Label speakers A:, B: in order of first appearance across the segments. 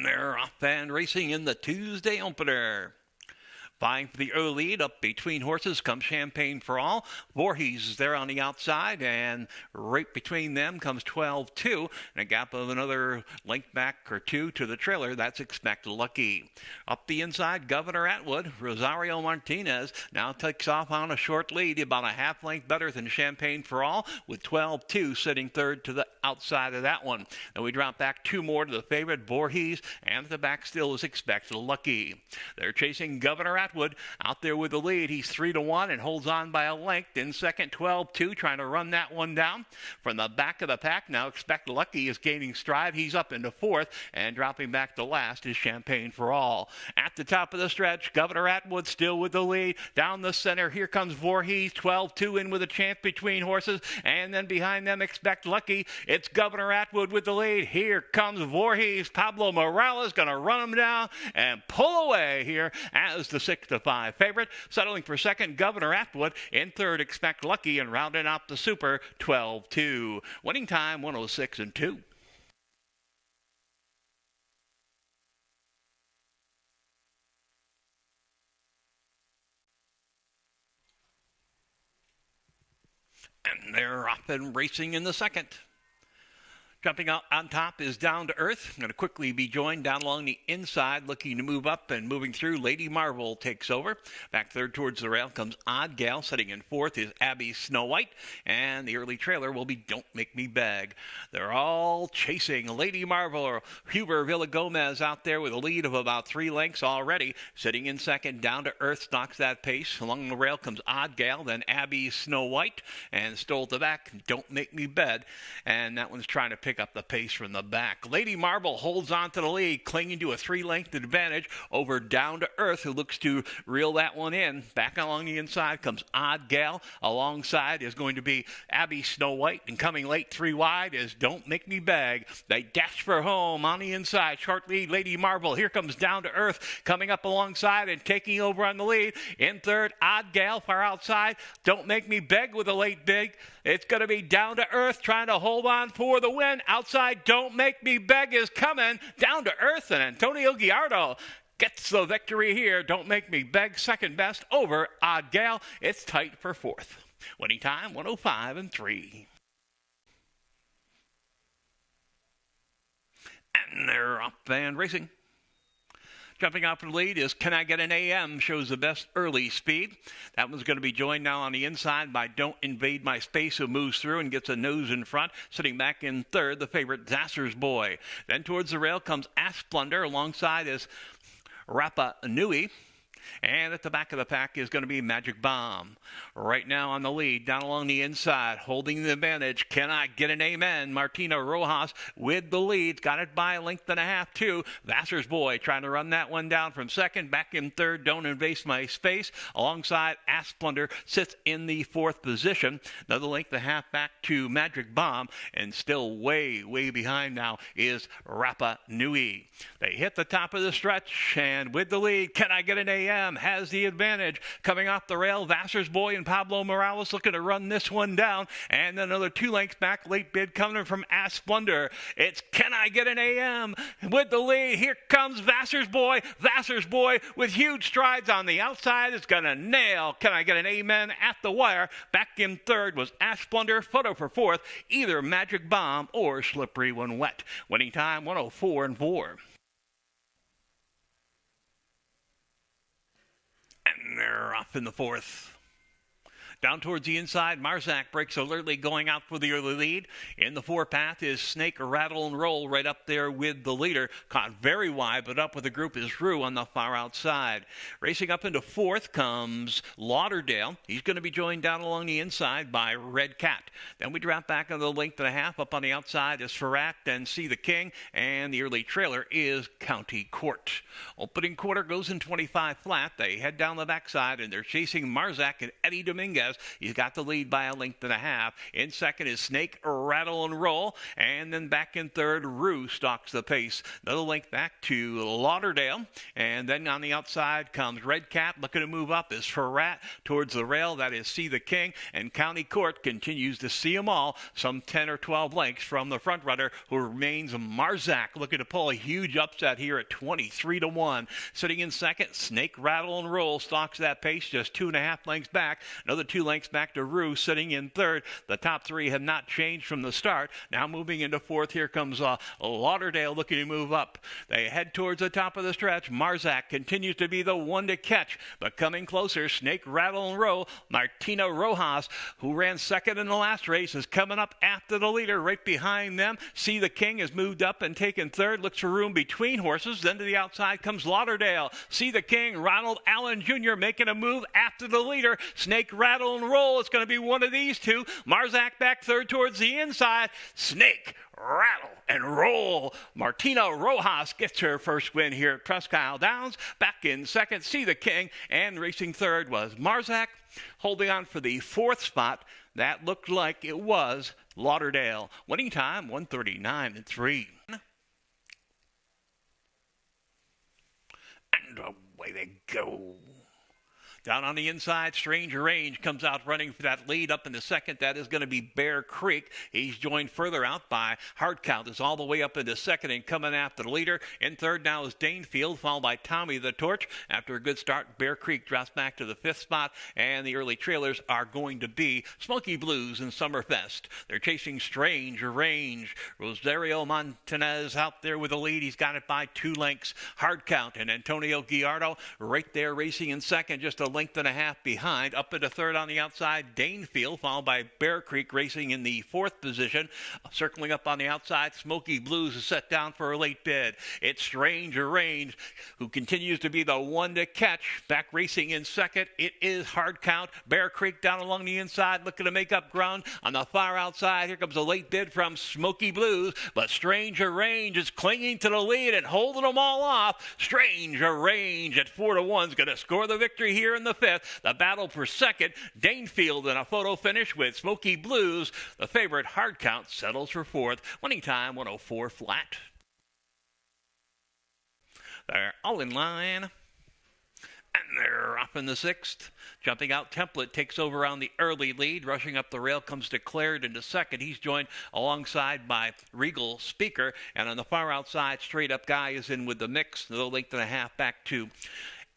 A: they're off and racing in the Tuesday opener. Vying for the early lead, up between horses comes Champagne for All. Voorhees is there on the outside, and right between them comes 12-2, and a gap of another length back or two to the trailer. That's Expect Lucky. Up the inside, Governor Atwood, Rosario Martinez now takes off on a short lead, about a half length better than Champagne for All, with 12-2 sitting third to the outside of that one. Then we drop back two more to the favorite, Voorhees, and at the back still is Expect Lucky. They're chasing Governor Atwood out there with the lead. He's 3-1 and holds on by a length. In second, 12-2, trying to run that one down. From the back of the pack, now Expect Lucky is gaining stride. He's up into fourth, and dropping back to last is Champagne for All. At the top of the stretch, Governor Atwood still with the lead. Down the center, here comes Voorhees, 12-2 in with a chance between horses, and then behind them, Expect Lucky. It's Governor Atwood with the lead. Here comes Voorhees. Pablo Morales going to run him down and pull away here as the 6-5 favorite. Settling for second, Governor Atwood. In third, Expect Lucky, and rounding out the super, 12-2. Winning time, 106-2. And they're off and racing in the second. Jumping out on top is Down to Earth. Going to quickly be joined down along the inside, looking to move up and moving through. Lady Marvel takes over. Back third towards the rail comes Odd Gal. Sitting in fourth is Abby Snow White. And the early trailer will be Don't Make Me Beg. They're all chasing Lady Marvel, or Huber Villagomez out there with a lead of about 3 lengths already. Sitting in second, Down to Earth knocks that pace. Along the rail comes Odd Gal, then Abby Snow White. And stole at the back, Don't Make Me Beg. And that one's trying to pick up the pace from the back. Lady Marble holds on to the lead, clinging to a 3-length advantage over Down to Earth, who looks to reel that one in. Back along the inside comes Odd Gal. Alongside is going to be Abby Snow White, and coming late 3 wide is Don't Make Me Beg. They dash for home on the inside. Short lead, Lady Marble. Here comes Down to Earth coming up alongside and taking over on the lead. In third, Odd Gal far outside. Don't Make Me Beg with a late big. It's going to be Down to Earth trying to hold on for the win. Outside, Don't Make Me Beg is coming. Down to Earth, and Antonio Gallardo gets the victory here. Don't Make Me Beg, second best over Odd Gal. It's tight for fourth. Winning time, 105-3. And they're up and racing. Jumping out from the lead is Can I Get an AM, shows the best early speed. That one's going to be joined now on the inside by Don't Invade My Space, who moves through and gets a nose in front. Sitting back in third, the favorite Vassar's Boy. Then towards the rail comes Asplunder. Alongside is Rapa Nui. And at the back of the pack is going to be Magic Bomb. Right now on the lead, down along the inside, holding the advantage. Can I Get an Amen? Martina Rojas with the lead. Got it by a length and a half, too. Vassar's Boy trying to run that one down from second. Back in third, Don't Invade My Space. Alongside, Asplunder sits in the fourth position. Another length and a half back to Magic Bomb. And still way, way behind now is Rapa Nui. They hit the top of the stretch, and with the lead, Can I Get an AM? Has the advantage. Coming off the rail, Vassar's Boy and Pablo Morales looking to run this one down. And another 2 lengths back, late bid coming from Asplunder. It's Can I Get an AM? With the lead, here comes Vassar's Boy. Vassar's Boy with huge strides on the outside is going to nail Can I Get an Amen at the wire. Back in third was Asplunder. Photo for fourth, either Magic Bomb or Slippery When Wet. Winning time, 104-4. And they're off in the fourth. Down towards the inside, Marzak breaks alertly, going out for the early lead. In the four-path is Snake, Rattle, and Roll right up there with the leader. Caught very wide, but up with the group is Rue on the far outside. Racing up into fourth comes Lauderdale. He's going to be joined down along the inside by Red Cat. Then we drop back on the length and a half. Up on the outside is Ferrat and See the King. And the early trailer is County Court. Opening quarter goes in 25 flat. They head down the backside, and they're chasing Marzak and Eddie Dominguez. Montanez. He's got the lead by a length and a half. In second is Snake, Rattle, and Roll. And then back in third, Rue stalks the pace. Another length back to Lauderdale. And then on the outside comes Red Cap. Looking to move up is Ferrat towards the rail. That is See the King. And County Court continues to see them all. Some 10 or 12 lengths from the front runner, who remains Marzak. Looking to pull a huge upset here at 23-1. Sitting in second, Snake, Rattle, and Roll stalks that pace, just 2.5 lengths back. Another 2 lengths back to Rue sitting in third. The top three have not changed from the start. Now moving into fourth, here comes Lauderdale looking to move up. They head towards the top of the stretch. Marzak continues to be the one to catch, but coming closer, Snake, Rattle, and Roll. Martina Rojas, who ran second in the last race, is coming up after the leader. Right behind them, See the King has moved up and taken third. Looks for room between horses. Then to the outside comes Lauderdale. See the King, Ronald Allen Jr. making a move after the leader. Snake, Rattle, and Roll. It's going to be one of these two. Marzak back third towards the inside. Snake, Rattle, and Roll. Martina Rojas gets her first win here at Presque Isle Downs. Back in second, See the King. And racing third was Marzak. Holding on for the fourth spot, that looked like it was Lauderdale. Winning time, 1:39.3. And away they go. Down on the inside, Strange Range comes out running for that lead up in the second. That is going to be Bear Creek. He's joined further out by Hard Count, is all the way up into second and coming after the leader. In third now is Danefield, followed by Tommy the Torch. After a good start, Bear Creek drops back to the fifth spot, and the early trailers are going to be Smoky Blues and Summerfest. They're chasing Strange Range. Rosario Montanez out there with the lead. He's got it by 2 lengths. Hard Count and Antonio Guiardo right there racing in second, just a length and a half behind. Up into third on the outside, Danefield, followed by Bear Creek racing in the fourth position. Circling up on the outside, Smoky Blues is set down for a late bid. It's Strange Range, who continues to be the one to catch. Back racing in second, it is Hard Count. Bear Creek down along the inside, looking to make up ground. On the far outside, here comes a late bid from Smoky Blues, but Strange Range is clinging to the lead and holding them all off. Strange Range at 4-1 is going to score the victory here in the fifth. The battle for second, Danefield in a photo finish with Smoky Blues. The favorite, Hard Count, settles for fourth. Winning time, 1:04 flat. They're all in line. And they're off in the sixth. Jumping out, Template takes over on the early lead. Rushing up the rail comes Declared into second. He's joined alongside by Regal Speaker. And on the far outside, Straight Up Guy is in with the mix. Another length and a half back to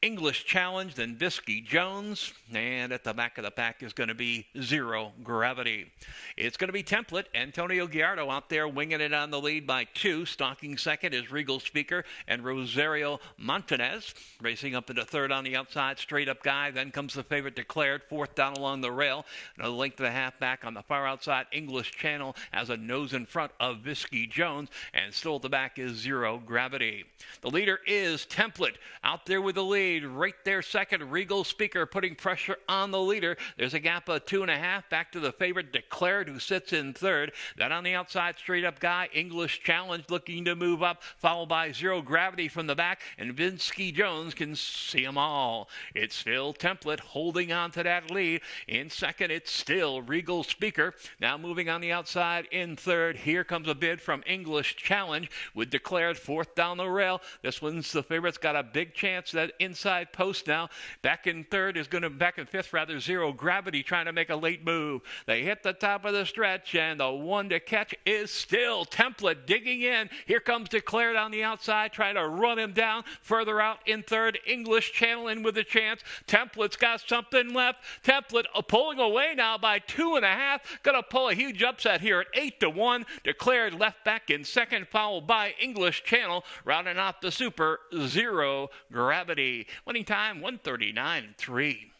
A: English Challenge, then Visky Jones, and at the back of the pack is going to be Zero Gravity. It's going to be Template. Antonio Guiardo out there winging it on the lead by 2. Stalking second is Regal Speaker and Rosario Montanez. Racing up into third on the outside, Straight Up Guy. Then comes the favorite Declared, fourth down along the rail. Another length and a half back on the far outside, English Channel as a nose in front of Visky Jones, and still at the back is Zero Gravity. The leader is Template out there with the lead. Right there second, Regal Speaker putting pressure on the leader. There's a gap of 2.5 back to the favorite Declared, who sits in third. Then on the outside, Straight Up Guy, English Challenge looking to move up, followed by Zero Gravity from the back, and Vinsky Jones can see them all. It's still Template holding on to that lead. In second, it's still Regal Speaker. Now moving on the outside in third. Here comes a bid from English Challenge with Declared fourth down the rail. This one's the favorite's got a big chance that inside post now. Back in fifth, Zero Gravity trying to make a late move. They hit the top of the stretch, and the one to catch is still Template digging in. Here comes Declared on the outside, trying to run him down. Further out in third, English Channel in with a chance. Template's got something left. Template pulling away now by 2.5. Gonna pull a huge upset here at 8-1. Declared left back in second, followed by English Channel, rounding off the super Zero Gravity. Winning time, 1:39.3.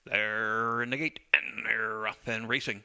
A: They're in the gate, and they're off and racing.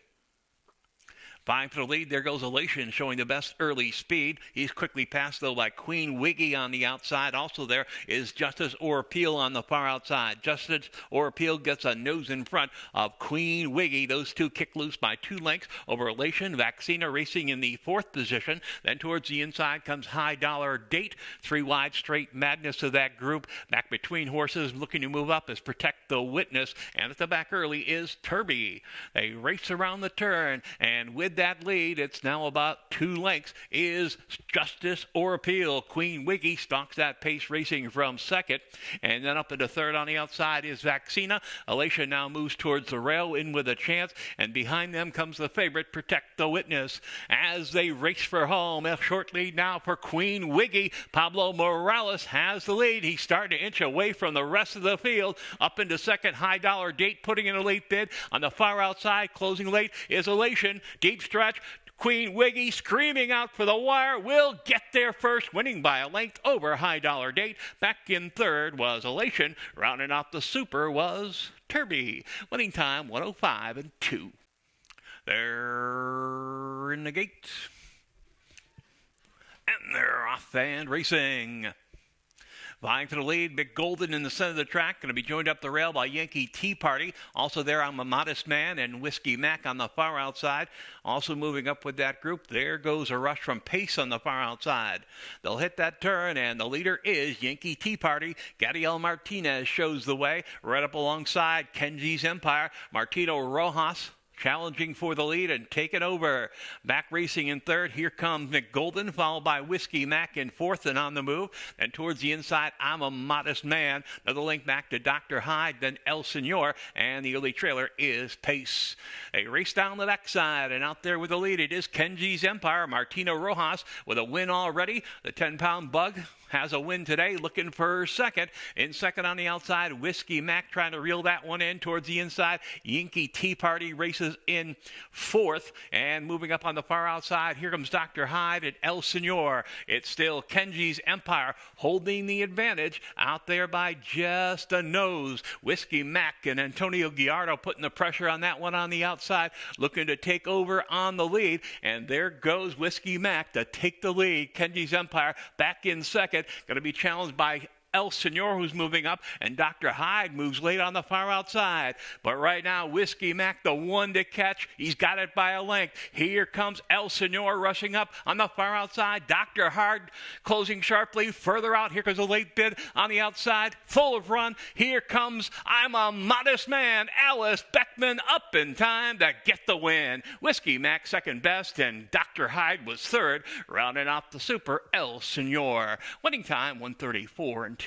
A: Vying for the lead, there goes Elation, showing the best early speed. He's quickly passed, though, by Queen Wiggy on the outside. Also there is Justice or Appeal on the far outside. Justice or Appeal gets a nose in front of Queen Wiggy. Those two kick loose by 2 lengths over Elation. Vaccina racing in the 4th position. Then towards the inside comes High Dollar Date. 3 wide straight madness of that group. Back between horses looking to move up is Protect the Witness. And at the back early is Turby. They race around the turn, and with that lead, it's now about 2 lengths, is Justice or Appeal. Queen Wiggy stalks that pace, racing from 2nd, and then up into 3rd on the outside is Vaccina. Elation now moves towards the rail, in with a chance, and behind them comes the favorite, Protect the Witness. As they race for home, a short lead now for Queen Wiggy. Pablo Morales has the lead. He's starting to inch away from the rest of the field. Up into 2nd, High Dollar Date putting in a late bid. On the far outside, closing late, is Elation. Deep stretch. Queen Wiggy screaming out for the wire. Will get there first, winning by a length over High Dollar Date. Back in 3rd was Elation. Rounding off the super was Turby. Winning time 1:05.2. They're in the gate. And they're off and racing. Vying for the lead, Big Golden in the center of the track, going to be joined up the rail by Yankee Tea Party. Also there, I'm a Modest Man and Whiskey Mac on the far outside. Also moving up with that group, there goes a rush from Pace on the far outside. They'll hit that turn, and the leader is Yankee Tea Party. Gadiel Martinez shows the way. Right up alongside Kenji's Empire, Martino Rojas challenging for the lead and taking over. Back racing in 3rd. Here comes McGolden, followed by Whiskey Mac in 4th and on the move. And towards the inside, I'm a Modest Man. Another link back to Dr. Hyde, then El Senor, and the early trailer is Pace. They race down the backside, and out there with the lead, it is Kenji's Empire. Martino Rojas with a win already. The 10-pound bug has a win today, looking for 2nd. In 2nd on the outside, Whiskey Mac trying to reel that one in towards the inside. Yankee Tea Party races in 4th. And moving up on the far outside, here comes Dr. Hyde and El Senor. It's still Kenji's Empire holding the advantage out there by just a nose. Whiskey Mac and Antonio Gallardo putting the pressure on that one on the outside, looking to take over on the lead. And there goes Whiskey Mac to take the lead. Kenji's Empire back in 2nd. Going to be challenged by El Senor, who's moving up, and Dr. Hyde moves late on the far outside. But right now, Whiskey Mac, the one to catch. He's got it by a length. Here comes El Senor rushing up on the far outside. Dr. Hyde closing sharply. Further out, here comes a late bid on the outside. Full of run. Here comes I'm a Modest Man. Alice Beckman up in time to get the win. Whiskey Mac 2nd best, and Dr. Hyde was 3rd. Rounding off the super, El Senor. Winning time 1:34.2.